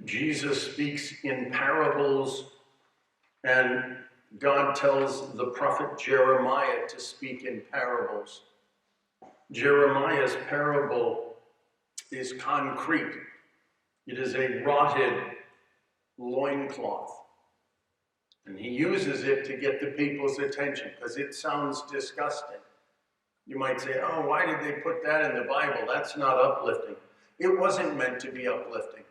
Jesus speaks in parables, and God tells the prophet Jeremiah to speak in parables. Jeremiah's parable is concrete. It is a rotted loincloth. And he uses it to get the people's attention because it sounds disgusting. You might say, oh, why did they put that in the Bible? That's not uplifting. It wasn't meant to be uplifting.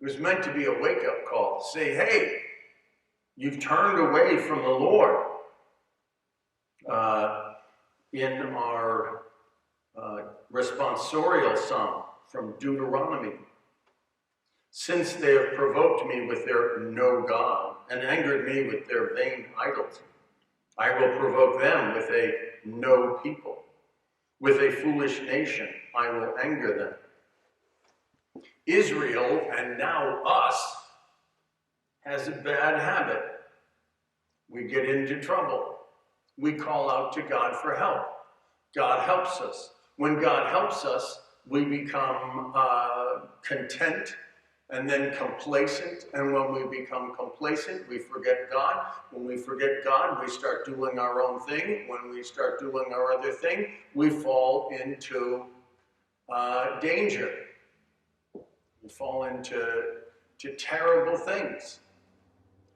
It was meant to be a wake-up call. Say, hey, you've turned away from the Lord. In our responsorial psalm from Deuteronomy, since they have provoked me with their no God and angered me with their vain idols, I will provoke them with a no people. With a foolish nation, I will anger them. Israel, and now us, has a bad habit. We get into trouble. We call out to God for help. God helps us. When God helps us, we become content and then complacent. And when we become complacent, we forget God. When we forget God, we start doing our own thing. When we start doing our other thing, we fall into danger. We fall into terrible things.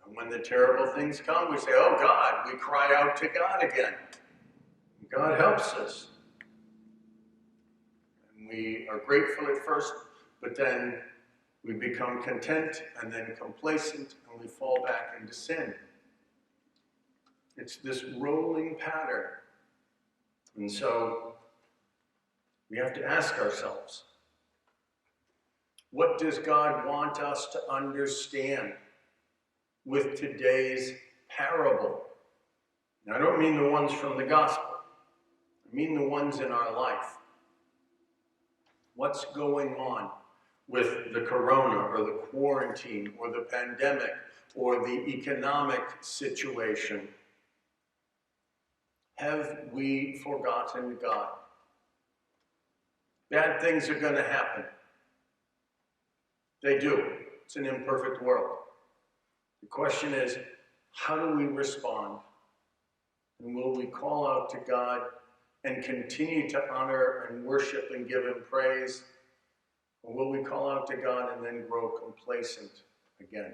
And when the terrible things come, we say, oh God, we cry out to God again. God helps us. And we are grateful at first, but then we become content and then complacent, and we fall back into sin. It's this rolling pattern. And so we have to ask ourselves, what does God want us to understand with today's parable? Now, I don't mean the ones from the gospel. I mean the ones in our life. What's going on with the corona or the quarantine or the pandemic or the economic situation? Have we forgotten God? Bad things are going to happen. They do. It's an imperfect world. The question is, how do we respond? And will we call out to God and continue to honor and worship and give him praise? Or will we call out to God and then grow complacent again?